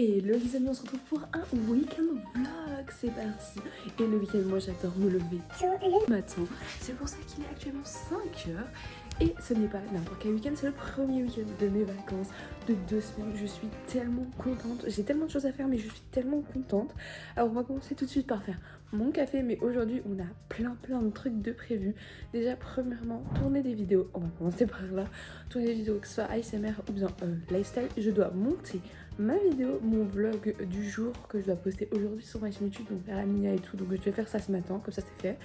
Et le les amis, on se retrouve pour un week-end vlog, c'est parti. Et le week-end, moi j'adore me lever tôt le matin. C'est pour ça qu'il est actuellement 5h. Et ce n'est pas n'importe quel week-end, c'est le premier week-end de mes vacances de 2 semaines. Je suis tellement contente, j'ai tellement de choses à faire mais je suis tellement contente. Alors on va commencer tout de suite par faire mon café, mais aujourd'hui on a plein de trucs de prévus. Déjà premièrement, tourner des vidéos, on va commencer par là. Tourner des vidéos que ce soit ASMR ou bien lifestyle. Je dois monter ma vidéo, mon vlog du jour que je dois poster aujourd'hui sur ma chaîne YouTube, donc vers la mini et tout, donc je vais faire ça ce matin, comme ça c'est fait.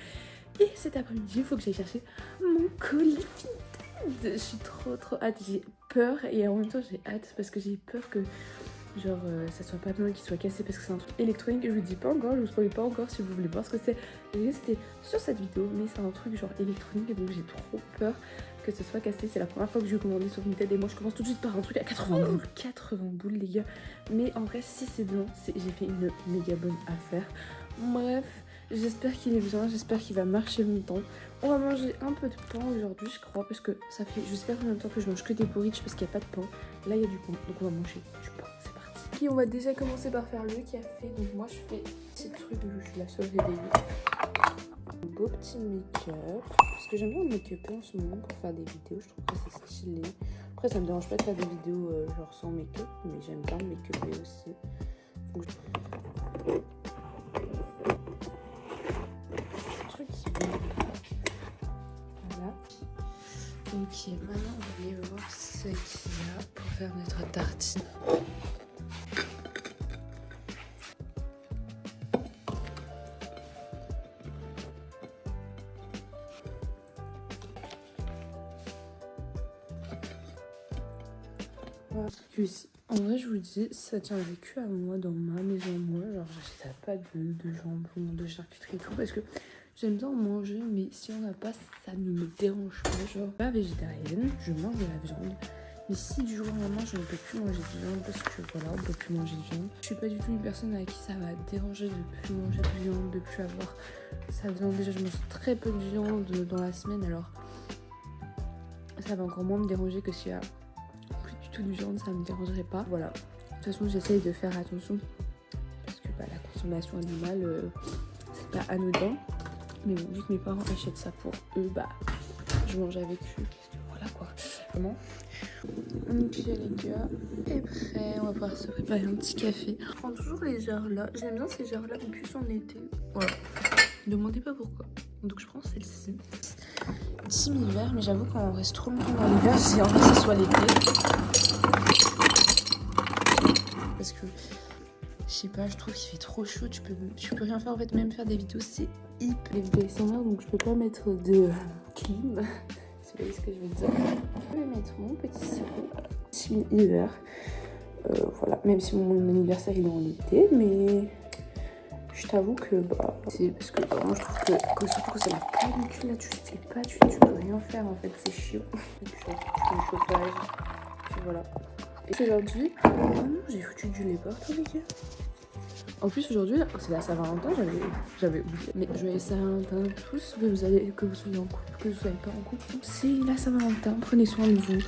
Et cet après-midi, il faut que j'aille chercher mon colis Vinted. Je suis trop hâte, j'ai peur et en même temps j'ai hâte parce que j'ai peur que genre ça soit pas bien, qu'il soit cassé parce que c'est un truc électronique. Je vous dis pas encore, je vous spoil pas encore si vous voulez voir ce que c'est. J'ai resté sur cette vidéo, mais c'est un truc genre électronique et donc j'ai trop peur que ce soit cassé. C'est la première fois que je vais commander sur Vinted et moi je commence tout de suite par un truc à 80 boules. 80 boules les gars. Mais en vrai si c'est bien, j'ai fait une méga bonne affaire. Bref, j'espère qu'il est bien, j'espère qu'il va marcher longtemps. On va manger un peu de pain aujourd'hui je crois parce que ça fait je sais pas combien de temps que je mange que des porridge parce qu'il n'y a pas de pain. Là il y a du pain donc on va manger du pain. C'est parti. Ok, on va déjà commencer par faire le café. Donc moi je fais petit truc, je suis la seule réveillée. Un beau petit make-up. Parce que j'aime bien le make-up en ce moment pour faire des vidéos, je trouve que c'est stylé. Après ça me dérange pas de faire des vidéos genre sans make-up, mais j'aime bien le make-up aussi. Donc, voilà. Ok, maintenant on va aller voir ce qu'il y a pour faire notre tartine. Voilà. En vrai, je vous dis, ça tiendrait que à moi dans ma maison, moi. Genre, j'achèterais pas de jambon, de charcuterie et tout parce que j'aime bien en manger, mais si on n'a pas, ça ne me dérange pas. Genre, pas végétarienne, je mange de la viande. Mais si du jour au lendemain je ne peux plus manger de viande parce que voilà, on peut plus manger de viande. Je suis pas du tout une personne à qui ça va déranger de plus manger de viande, de plus avoir sa viande. Déjà, je mange très peu de viande dans la semaine, alors ça va encore moins me déranger que s'il y a plus du tout de viande, ça me dérangerait pas. Voilà. De toute façon, j'essaye de faire attention parce que bah, la consommation animale, c'est pas anodin. Mais bon, vu que mes parents achètent ça pour eux, bah je mange avec eux. Parce que voilà quoi. Comment? Ok les gars, est prêt. On va pouvoir se préparer un petit café. Je prends toujours les jarres là. J'aime bien ces jarres là en plus en été. Voilà. Ne demandez pas pourquoi. Donc je prends celle-ci. Team hiver, mais j'avoue qu'on reste trop longtemps dans l'hiver. J'ai envie que ce soit l'été. Parce que je sais pas, je trouve qu'il fait trop chaud. Tu peux rien faire en fait, même faire des vidéos, c'est hyper. Les vidéos SMR, donc je peux pas mettre de clim. Si vous voyez ce que je veux dire. Je vais mettre mon petit sirop. Team hiver. Voilà, même si mon anniversaire il est en été, mais je t'avoue que bah c'est parce que moi je trouve que surtout que c'est la canicule là, tu sais pas, tu peux rien faire en fait, c'est chiant. Tu fais le chauffage, puis voilà. Et aujourd'hui, oh non, j'ai foutu du lait partout les gars. En plus aujourd'hui, c'est la Saint-Valentin, j'avais oublié. Mais joyeux Saint-Valentin à tous, que vous soyez en couple, que vous soyez pas en couple. C'est la Saint-Valentin, prenez soin de vous.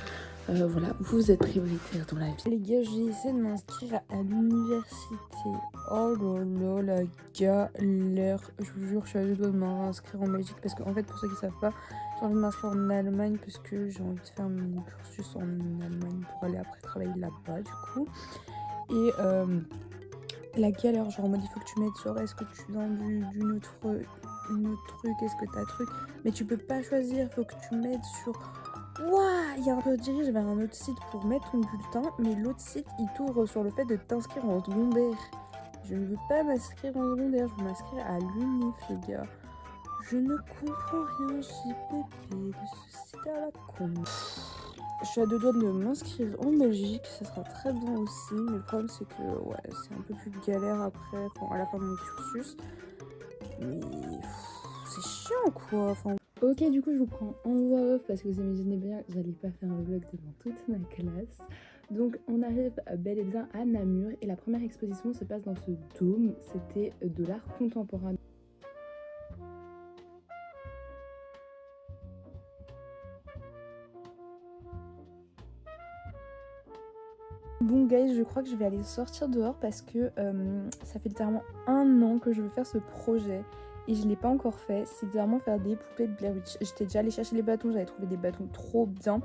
Voilà, vous êtes prioritaire dans la vie. Les gars, j'ai essayé de m'inscrire à l'université. Oh là là, la galère. Je vous jure, je suis à deux doigts de m'inscrire en Belgique. Parce qu'en fait, pour ceux qui savent pas, j'ai envie de m'inscrire en Allemagne. Parce que j'ai envie de faire mon cursus en Allemagne pour aller après travailler là-bas, du coup. Et la galère, genre en mode il faut que tu mettes genre est-ce que tu viens d'une autre truc, est-ce que t'as truc, mais tu peux pas choisir, faut que tu mettes sur ouah, il y a un redirige vers un autre site pour mettre ton bulletin, mais l'autre site il t'ouvre sur le fait de t'inscrire en secondaire. Je ne veux pas m'inscrire en secondaire, je veux m'inscrire à l'unif les gars. Je ne comprends rien, JPP de ce site à la con. Je suis à deux doigts de m'inscrire en Belgique, ça sera très bien aussi, mais le problème c'est que ouais, c'est un peu plus galère après, enfin, à la fin de mon cursus. Mais c'est chiant quoi. Enfin... Ok, du coup je vous prends en voix off parce que vous imaginez bien que j'allais pas faire un vlog devant toute ma classe. Donc on arrive bel et bien à Namur et la première exposition se passe dans ce dôme, c'était de l'art contemporain. Bon guys, je crois que je vais aller sortir dehors parce que ça fait littéralement 1 an que je veux faire ce projet et je l'ai pas encore fait. C'est littéralement faire des poupées de Blair Witch. J'étais déjà allée chercher les bâtons, j'avais trouvé des bâtons trop bien.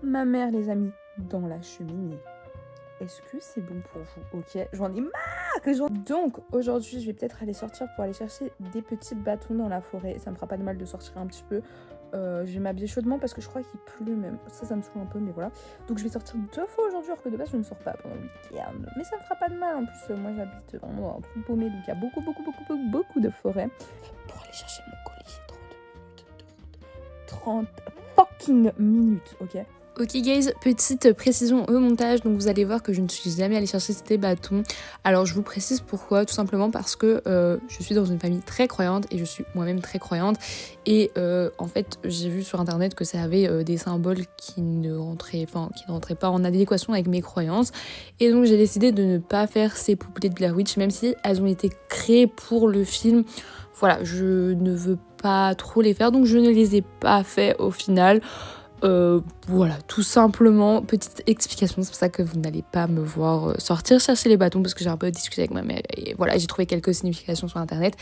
Ma mère les a mis dans la cheminée. Est-ce que c'est bon pour vous? Ok, j'en ai marre. Donc aujourd'hui, je vais peut-être aller sortir pour aller chercher des petits bâtons dans la forêt. Ça me fera pas de mal de sortir un petit peu. Je vais m'habiller chaudement parce que je crois qu'il pleut même. Ça me saoule un peu, mais voilà. Donc je vais sortir 2 fois aujourd'hui, alors que de base je ne sors pas pendant le week-end. Mais ça me fera pas de mal. En plus, moi j'habite vraiment dans un trou paumé, donc il y a beaucoup de forêts. Pour aller chercher mon colis, 30 minutes de route. 30 fucking minutes, ok? Ok guys, petite précision au montage, donc vous allez voir que je ne suis jamais allée chercher ces bâtons. Alors je vous précise pourquoi, tout simplement parce que je suis dans une famille très croyante et je suis moi-même très croyante. Et en fait j'ai vu sur internet que ça avait des symboles qui ne rentraient pas en adéquation avec mes croyances. Et donc j'ai décidé de ne pas faire ces poupées de Blair Witch, même si elles ont été créées pour le film. Voilà, je ne veux pas trop les faire, donc je ne les ai pas fait au final. Voilà, tout simplement, petite explication, c'est pour ça que vous n'allez pas me voir sortir chercher les bâtons parce que j'ai un peu discuté avec ma mère et voilà, j'ai trouvé quelques significations sur internet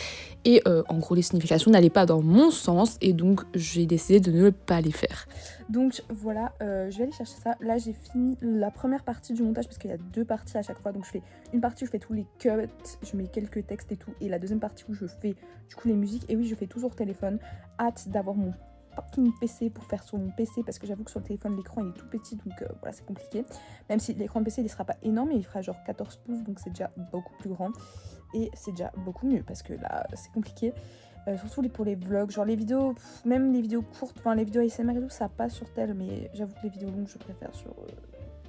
et en gros les significations n'allaient pas dans mon sens et donc j'ai décidé de ne pas les faire. Donc voilà, je vais aller chercher ça. Là j'ai fini la première partie du montage parce qu'il y a 2 parties à chaque fois, donc je fais une partie où je fais tous les cuts, je mets quelques textes et tout, et la deuxième partie où je fais du coup les musiques. Et oui, je fais toujours téléphone, hâte d'avoir mon fucking PC pour faire sur mon PC parce que j'avoue que sur le téléphone l'écran il est tout petit, donc voilà, c'est compliqué, même si l'écran de PC il sera pas énorme, mais il fera genre 14 pouces, donc c'est déjà beaucoup plus grand et c'est déjà beaucoup mieux parce que là c'est compliqué, surtout pour les vlogs, genre les vidéos, même les vidéos courtes, enfin les vidéos ASMR et tout, ça passe sur tel, mais j'avoue que les vidéos longues je préfère sur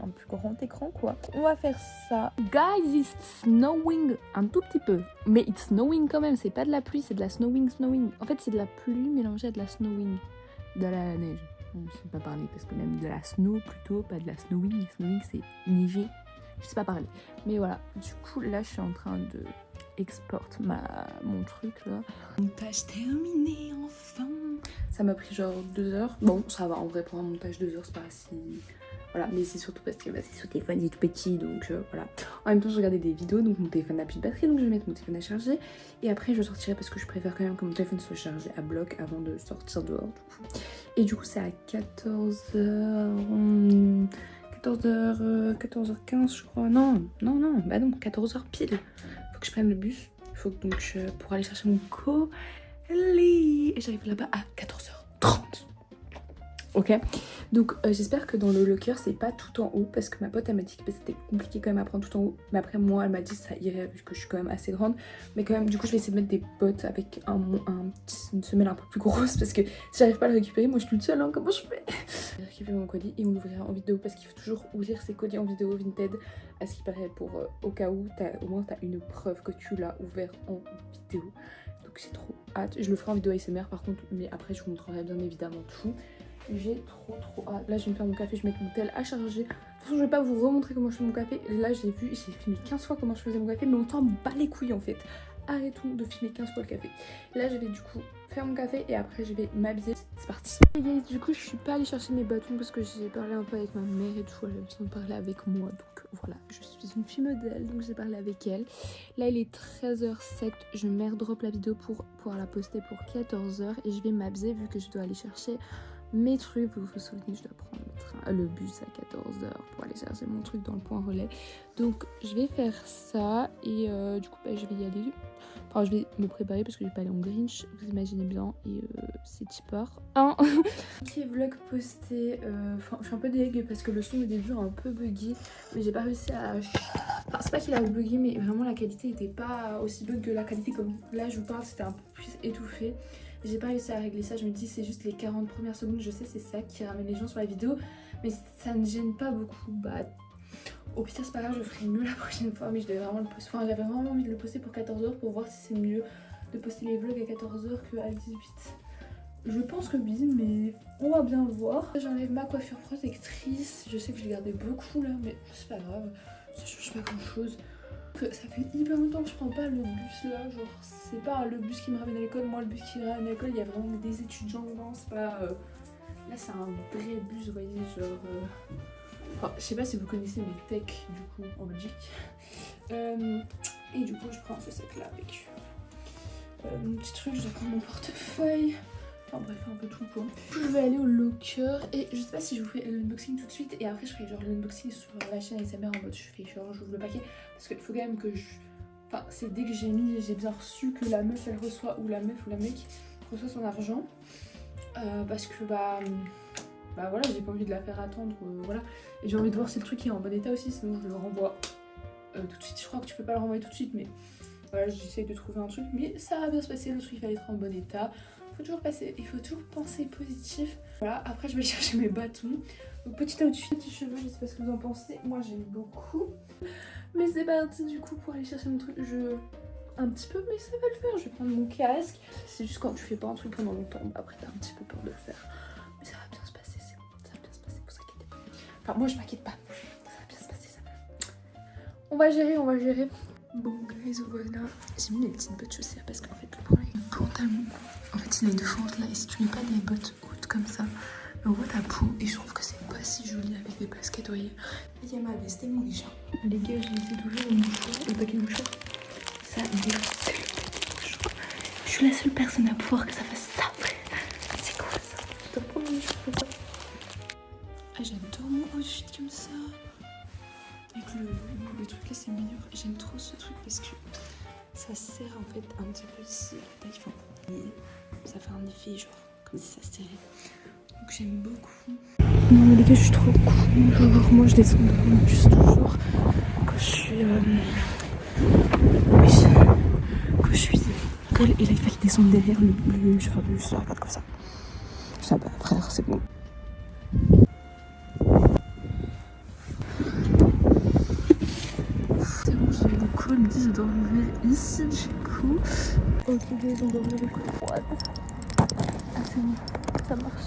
un plus grand écran quoi. On va faire ça. Guys, it's snowing un tout petit peu, mais it's snowing quand même, c'est pas de la pluie, c'est de la snowing. En fait c'est de la pluie mélangée à de la snowing. De la neige, je sais pas parler parce que même de la snow plutôt, pas de la snowing. Snowing c'est neiger, je sais pas parler. Mais voilà, du coup là je suis en train de exporter mon truc là. Montage terminé enfin. Ça m'a pris genre 2 heures. Bon ça va en vrai pour un montage 2 heures c'est pas si... Voilà, mais c'est surtout parce que c'est sur téléphone, il est tout petit, donc voilà. En même temps, je regardais des vidéos, donc mon téléphone n'a plus de batterie, donc je vais mettre mon téléphone à charger. Et après, je sortirai parce que je préfère quand même que mon téléphone soit chargé à bloc avant de sortir dehors, du coup. Et du coup, c'est à 14h... 14h15, je crois. Non, bah non, 14h pile. Faut que je prenne le bus. Faut que donc pour aller chercher mon colis. Et j'arrive là-bas à 14h30. Ok, donc j'espère que dans le locker c'est pas tout en haut parce que ma pote elle m'a dit que c'était compliqué quand même à prendre tout en haut, mais après moi elle m'a dit ça irait vu que je suis quand même assez grande, mais quand même du coup je vais essayer de mettre des bottes avec une semelle un peu plus grosse parce que si j'arrive pas à le récupérer, moi je suis toute seule, hein, comment je fais? Je vais récupérer mon colis et on l'ouvrira en vidéo parce qu'il faut toujours ouvrir ses colis en vidéo Vinted à ce qui paraît pour au cas où au moins t'as une preuve que tu l'as ouvert en vidéo, donc j'ai trop hâte. Je le ferai en vidéo ASMR par contre, mais après je vous montrerai bien évidemment tout. J'ai trop hâte. Là je vais me faire mon café, je vais mettre mon tel à charger. De toute façon je vais pas vous remontrer comment je fais mon café. Là j'ai filmé 15 fois comment je faisais mon café, mais on t'en bat les couilles en fait. Arrêtons de filmer 15 fois le café. Là je vais du coup faire mon café et après je vais m'habiller. C'est parti. Et guys, du coup je suis pas allée chercher mes bâtons parce que j'ai parlé un peu avec ma mère et tout. Elle avait besoin de parler avec moi, donc voilà, je suis une fille modèle, donc j'ai parlé avec elle. Là il est 13h07, je m'airdrop la vidéo pour pouvoir la poster pour 14h et je vais m'habiller vu que je dois aller chercher mes trucs. Vous vous souvenez, je dois prendre le bus à 14h pour aller chercher mon truc dans le point relais. Donc je vais faire ça et du coup je vais y aller. Enfin je vais me préparer parce que je vais pas aller en Grinch, vous imaginez bien, et c'est tipard. Ok, vlog posté. Enfin je suis un peu deg parce que le son au début est un peu buggy, mais j'ai pas réussi à... Enfin c'est pas qu'il a buggy, mais vraiment la qualité était pas aussi bug que la qualité comme là je vous parle, c'était un peu plus étouffé. J'ai pas réussi à régler ça, je me dis c'est juste les 40 premières secondes, je sais c'est ça qui ramène les gens sur la vidéo, mais ça ne gêne pas beaucoup. Bah au pire c'est pas grave, je ferai mieux la prochaine fois, mais je devais vraiment le poster, enfin j'avais vraiment envie de le poster pour 14h pour voir si c'est mieux de poster les vlogs à 14h qu'à 18. Je pense que oui, mais on va bien voir. J'enlève ma coiffure protectrice, je sais que je l'ai gardée beaucoup là, mais c'est pas grave, ça change pas grand chose. Ça fait hyper longtemps que je prends pas le bus là, genre c'est pas le bus qui me ramène à l'école, moi le bus qui me ramène à l'école il y a vraiment des étudiants dedans, c'est pas... Là c'est un vrai bus, vous voyez, genre Enfin, je sais pas si vous connaissez mes techs du coup en Belgique. Et du coup je prends ce sac là avec mon petit truc, je dois prendre mon portefeuille. Enfin bref, un peu tout quoi. Du coup je vais aller au locker et je sais pas si je vous fais l'unboxing tout de suite et après je ferai genre l'unboxing sur la chaîne ASMR en mode je fais genre j'ouvre le paquet. Parce qu'il faut quand même que je... Enfin c'est dès que j'ai bien reçu que la meuf elle reçoit ou la meuf ou la mec reçoit son argent. Parce que bah voilà, j'ai pas envie de la faire attendre, voilà. Et j'ai envie de voir si le truc est en bon état aussi, sinon je le renvoie tout de suite. Je crois que tu peux pas le renvoyer tout de suite, mais voilà, j'essaye de trouver un truc. Mais ça va bien se passer, le truc va être en bon état. Il faut toujours penser positif. Voilà, après je vais aller chercher mes bâtons. Donc petit outfit, petits cheveux, je sais pas ce que vous en pensez. Moi j'aime beaucoup. Mais c'est parti du coup pour aller chercher mon truc. Un petit peu, mais ça va le faire. Je vais prendre mon casque. C'est juste quand tu fais pas un truc pendant longtemps, après t'as un petit peu peur de le faire. Mais ça va bien se passer, c'est bon. Ça va bien se passer, vous inquiétez pas. Enfin, moi je m'inquiète pas. Ça va bien se passer, ça va. On va gérer, on va gérer. Bon, guys, voilà. J'ai mis mes petites bottes chaussures parce qu'en fait, le problème avec le pantalon, en fait, il a une fente là. Et si tu mets pas des bottes hautes comme ça, on voit ta peau. Et je trouve que c'est pas si joli avec des baskets, vous voyez. Il y a ma veste et mon léger. Les gars, j'ai essayé d'ouvrir le mouchoir, le paquet de mouchoirs. Ça défonce le paquet de mouchoirs. Je suis la seule personne à pouvoir que ça fasse ça. C'est quoi ça? Je dois prendre mon mouchoir comme ça. Ah, j'adore mon outfit comme ça. Avec le truc là, c'est meilleur. J'aime trop ce truc parce que ça serre en fait un petit peu ici la taille. Enfin, ça fait un effet genre comme si ça serrait. Donc j'aime beaucoup. Non mais les gars, je suis trop cool. Genre, moi je descends devant le bus toujours quand je suis... Oui, quand je suis cool. Et là il fallait descendre derrière le chauffeur de bus, ça regarde comme ça. Ça va frère, c'est bon. C'est bon, j'ai eu le call, il me dit je dois ouvrir ici du coup. Ok, on doit ouvrir le call. Ah c'est bon, ça marche.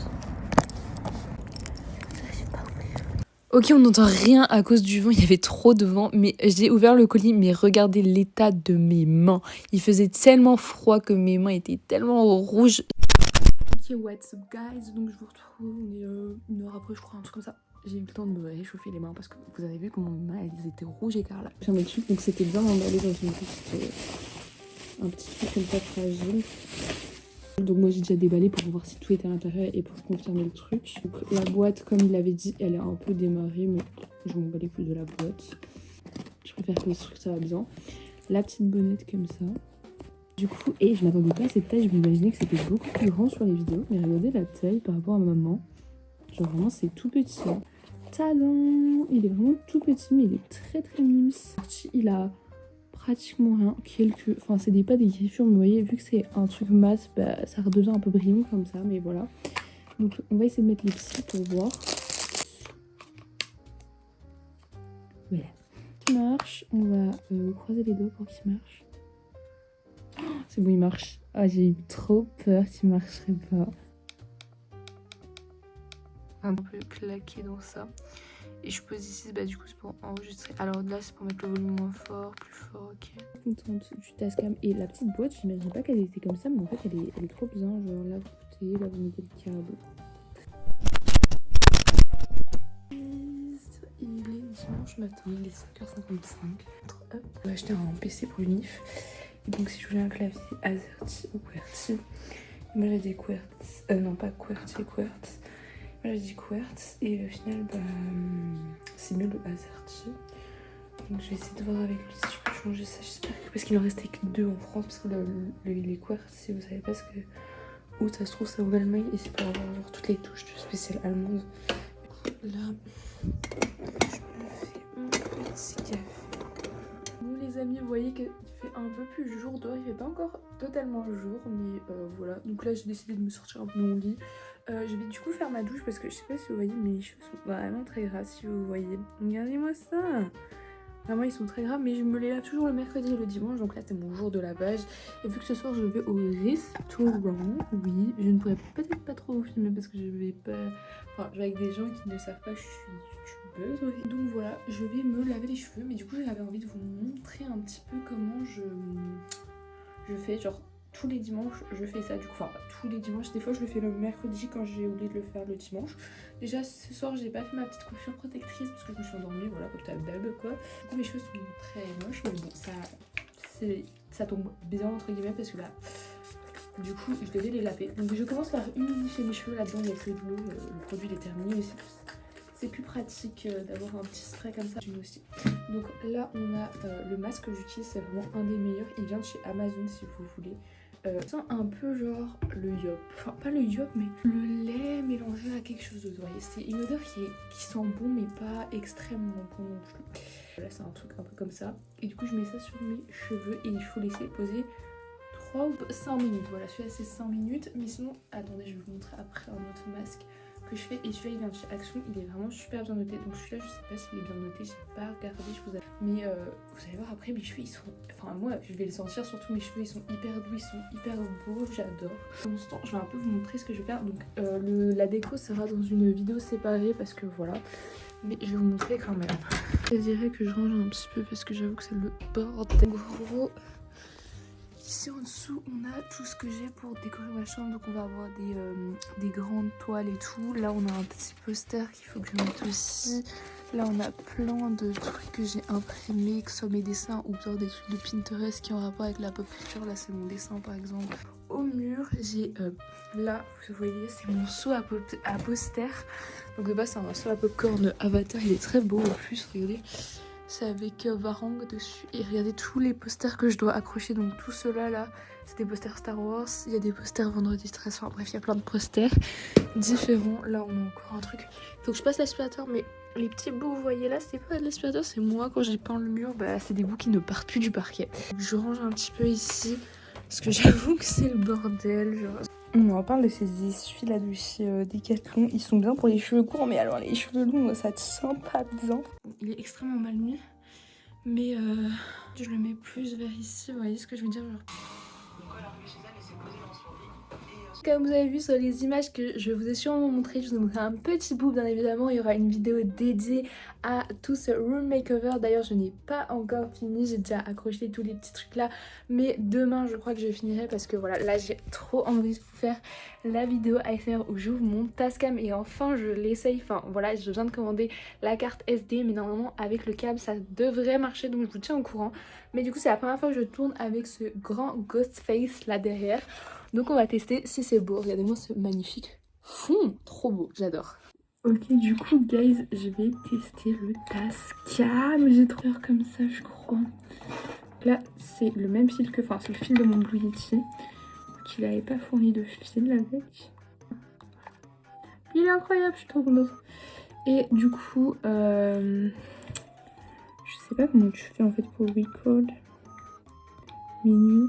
Ok, on n'entend rien à cause du vent, il y avait trop de vent, mais j'ai ouvert le colis, mais regardez l'état de mes mains. Il faisait tellement froid que mes mains étaient tellement rouges. Ok, what's up guys, donc je vous retrouve, on est une heure après je crois, un truc comme ça. J'ai eu le temps de me réchauffer les mains parce que vous avez vu comment mes mains elles étaient rouges écarlates. J'ai mis dessus, donc c'était bien emballé dans une petite, un petit truc comme ça fragile. Donc moi j'ai déjà déballé pour voir si tout était à l'intérieur et pour confirmer le truc. Donc la boîte, comme il avait dit, elle est un peu démarrée, mais je m'en bats les couilles de la boîte. Je préfère que le truc ça va bien. La petite bonnette comme ça. Du coup, et je m'attendais pas à cette taille, je m'imaginais que c'était beaucoup plus grand sur les vidéos. Mais regardez la taille par rapport à ma maman. Genre vraiment c'est tout petit. Tadam! Il est vraiment tout petit, mais il est très très mimes. Il a pratiquement rien, enfin c'est pas des griffures, mais vous voyez, vu que c'est un truc mat, bah, ça redevient un peu brillant comme ça, mais voilà. Donc on va essayer de mettre les petits pour voir. Voilà, qui marche. On va croiser les doigts pour qu'il marche. Oh, c'est bon, il marche. Ah, j'ai eu trop peur qu'il marcherait pas. Un peu claqué dans ça. Et je pose ici, bah du coup c'est pour enregistrer. Alors là c'est pour mettre le volume moins fort, plus fort, ok. Contente du Tascam. Et la petite boîte, j'imaginais pas qu'elle était comme ça, mais en fait elle est trop bien. Genre là vous écoutez, là vous mettez le câble. Il est dimanche matin, il est 5h55. Hop, on va acheter un PC pour l'UNIF. Et donc si je voulais un clavier AZERTY ou QWERTY. Moi j'ai des QWERTY, non pas QWERTY, QWERTY. Moi j'ai dit QWERTY et au final bah, c'est mieux le AZERTY. Donc je vais essayer de voir avec lui si je peux changer ça, j'espère que... Parce qu'il en restait que 2 en France, parce que les QWERTY, vous savez pas ce que... Où ça se trouve, c'est en Allemagne et c'est pour avoir genre toutes les touches spéciales allemandes. Là, je me fais un petit café. Bon les amis, vous voyez qu'il fait un peu plus jour dehors, il fait pas encore totalement jour, mais voilà. Donc là j'ai décidé de me sortir un peu de mon lit. Je vais du coup faire ma douche parce que je sais pas si vous voyez, mais les cheveux sont vraiment très gras si vous voyez. Regardez-moi ça. Vraiment ils sont très gras, mais je me les lave toujours le mercredi et le dimanche, donc là c'est mon jour de lavage. Et vu que ce soir je vais au restaurant, oui, je ne pourrais peut-être pas trop vous filmer parce que je vais pas... Enfin, je vais avec des gens qui ne savent pas que je suis youtubeuse. Oui. Donc voilà, je vais me laver les cheveux, mais du coup j'avais envie de vous montrer un petit peu comment je fais, genre tous les dimanches je fais ça, du coup, enfin tous les dimanches, des fois je le fais le mercredi quand j'ai oublié de le faire le dimanche. Déjà ce soir j'ai pas fait ma petite coiffure protectrice parce que je me suis endormie, voilà, comme d'hab quoi. Du coup mes cheveux sont très moches, mais bon ça tombe bien entre guillemets parce que là, du coup je devais les laver. Donc je commence par humidifier mes cheveux, là-dedans il n'y a que de l'eau, le produit il est terminé, mais c'est plus pratique d'avoir un petit spray comme ça aussi. Donc là on a le masque que j'utilise, c'est vraiment un des meilleurs, il vient de chez Amazon si vous voulez. Ça sent un peu genre le yop, enfin pas le yop mais le lait mélangé à quelque chose d'autre, vous voyez. C'est une odeur qui sent bon mais pas extrêmement bon non plus. Là c'est un truc un peu comme ça. Et du coup je mets ça sur mes cheveux et il faut laisser poser 3 ou 5 minutes. Voilà, celui-là c'est 5 minutes. Mais sinon, attendez, je vais vous montrer après un autre masque que je fais. Et celui-là il vient de chez Action, il est vraiment super bien noté. Donc celui-là je sais pas s'il est bien noté, j'ai pas regardé, je vous avoue. Mais vous allez voir après mes cheveux ils sont... Enfin moi je vais le sentir, surtout mes cheveux ils sont hyper doux, ils sont hyper beaux, j'adore. Pour l'instant je vais un peu vous montrer ce que je vais faire. Donc la déco sera dans une vidéo séparée parce que voilà. Mais je vais vous montrer quand même. Je dirais que je range un petit peu parce que j'avoue que c'est le bordel. Gros. Ici en dessous on a tout ce que j'ai pour décorer ma chambre. Donc on va avoir des grandes toiles et tout. Là on a un petit poster qu'il faut que je mette aussi. Là on a plein de trucs que j'ai imprimés, que ce soit mes dessins ou bien des trucs de Pinterest qui ont rapport avec la pop culture. Là c'est mon dessin par exemple. Au mur j'ai là vous voyez c'est mon seau à poster. Donc de base c'est un seau à popcorn Avatar, il est très beau en plus, regardez. C'est avec Varang dessus. Et regardez tous les posters que je dois accrocher. Donc tout cela là, c'est des posters Star Wars. Il y a des posters Vendredi 13. Enfin bref, il y a plein de posters différents. Là, on a encore un truc. Faut que je passe l'aspirateur. Mais les petits bouts, vous voyez là, c'est pas de l'aspirateur. C'est moi quand j'ai peint le mur. Bah, c'est des bouts qui ne partent plus du parquet. Donc, je range un petit peu ici. Parce que j'avoue que c'est le bordel. Genre... On en parle de ces essuies là de chez Decathlon. Ils sont bien pour les cheveux courts, mais alors les cheveux longs, ça tient pas bien. Il est extrêmement mal mis, mais je le mets plus vers ici. Vous voyez ce que je veux dire, genre. Comme vous avez vu sur les images que je vous ai sûrement montré, je vous ai montré un petit bout bien évidemment. Il y aura une vidéo dédiée à tout ce room makeover. D'ailleurs je n'ai pas encore fini, j'ai déjà accroché tous les petits trucs là. Mais demain je crois que je finirai parce que voilà, là j'ai trop envie de vous faire la vidéo ASMR où j'ouvre mon Tascam et enfin je l'essaye. Enfin voilà, je viens de commander la carte SD mais normalement avec le câble ça devrait marcher, donc je vous tiens au courant. Mais du coup c'est la première fois que je tourne avec ce grand ghost face là derrière. Donc on va tester si c'est beau. Regardez-moi ce magnifique fond. Trop beau, j'adore. Ok, du coup, guys, je vais tester le Tascam. J'ai trop peur comme ça, je crois. Là, c'est le même fil que... Enfin, c'est le fil de mon Blue Yeti. Qu'il n'avait pas fourni de fil avec. Il est incroyable, je suis trop contente. Et du coup, je sais pas comment tu fais en fait pour record. Menu.